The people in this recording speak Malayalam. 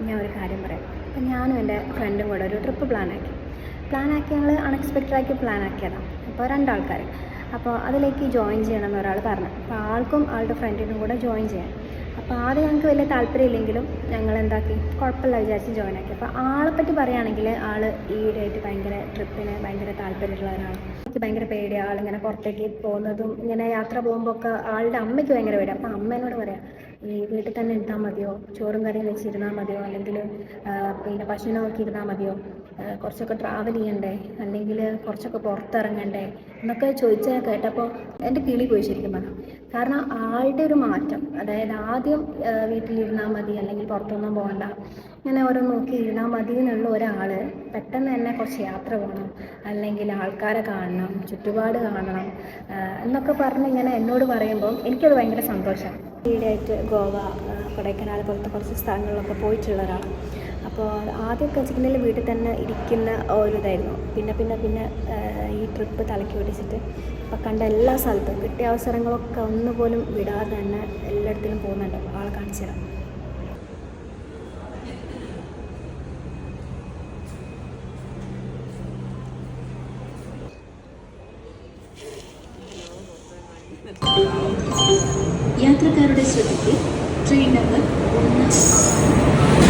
ഞാൻ ഒരു കാര്യം പറയാം. അപ്പം ഞാനും എൻ്റെ ഫ്രണ്ടും കൂടെ ഒരു ട്രിപ്പ് പ്ലാനാക്കി ഞങ്ങൾ അൺഎക്സ്പെക്റ്റഡാക്കി പ്ലാനാക്കിയതാണ്. അപ്പോൾ 2 ആൾക്കാർ. അപ്പോൾ അതിലേക്ക് ജോയിൻ ചെയ്യണമെന്ന് ഒരാൾ പറഞ്ഞു. അപ്പോൾ ആൾക്കും ആളുടെ ഫ്രണ്ടിനും കൂടെ ജോയിൻ ചെയ്യാൻ. അപ്പോൾ ആദ്യം ഞങ്ങൾക്ക് വലിയ താല്പര്യമില്ലെങ്കിലും ഞങ്ങൾ എന്താക്കി, കുഴപ്പമില്ല വിചാരിച്ച് ജോയിൻ ആക്കി. അപ്പോൾ ആളെപ്പറ്റി പറയുകയാണെങ്കിൽ ആൾ ഈയിടെയായിട്ട് ഭയങ്കര ട്രിപ്പിന് ഭയങ്കര താല്പര്യമുള്ള ഒരാളാണ്. എനിക്ക് ഭയങ്കര പേടിയാണ് ആളിങ്ങനെ പുറത്തേക്ക് പോകുന്നതും. ഇങ്ങനെ യാത്ര പോകുമ്പോൾ ഒക്കെ ആളുടെ അമ്മയ്ക്ക് ഭയങ്കര പേടിയാണ്. അപ്പോൾ അമ്മ എന്നോട് പറയാം, ഈ വീട്ടിൽ തന്നെ ഇരുന്നാൽ മതിയോ, ചോറും കറിയും വെച്ചിരുന്നാൽ മതിയോ, അല്ലെങ്കിൽ പിന്നെ പശുവിനെ നോക്കിയിരുന്നാൽ മതിയോ, കുറച്ചൊക്കെ ട്രാവൽ ചെയ്യണ്ടേ, അല്ലെങ്കിൽ കുറച്ചൊക്കെ പുറത്തിറങ്ങണ്ടേ എന്നൊക്കെ ചോദിച്ചാൽ കേട്ടപ്പോൾ എൻ്റെ കിളി പോയി ശരിക്കും പറഞ്ഞു. കാരണം ആളുടെ ഒരു മാറ്റം, അതായത് ആദ്യം വീട്ടിലിരുന്നാൽ മതി അല്ലെങ്കിൽ പുറത്തൊന്നും പോകണ്ട, ഇങ്ങനെ ഓരോ നോക്കി ഇരുന്നാൽ മതി എന്നുള്ള ഒരാൾ പെട്ടെന്ന് തന്നെ കുറച്ച് യാത്ര പോകണം, അല്ലെങ്കിൽ ആൾക്കാരെ കാണണം, ചുറ്റുപാട് കാണണം എന്നൊക്കെ പറഞ്ഞ് ഇങ്ങനെ എന്നോട് പറയുമ്പോൾ എനിക്കത് ഭയങ്കര സന്തോഷമാണ്. ഈയിടെയായിട്ട് ഗോവ, കൊടൈക്കനാൽ പോലത്തെ കുറച്ച് സ്ഥലങ്ങളിലൊക്കെ പോയിട്ടുള്ള ഒരാളാണ്. അപ്പോൾ ആദ്യമൊക്കെ വെച്ചിട്ടുണ്ടെങ്കിൽ വീട്ടിൽ തന്നെ ഇരിക്കുന്ന ഒരു ഇതായിരുന്നു. പിന്നെ ഈ ട്രിപ്പ് തലയ്ക്ക് പിടിച്ചിട്ട് അപ്പോൾ കണ്ട എല്ലാ സ്ഥലത്തും കിട്ടിയ അവസരങ്ങളൊക്കെ ഒന്നുപോലും വിടാതെ തന്നെ എല്ലായിടത്തിലും പോകുന്നുണ്ട്. ആളെ കാണിച്ചു തരാം. യാത്രക്കാരുടെ ശ്രദ്ധയ്ക്ക് ട്രെയിൻ നമ്പർ 1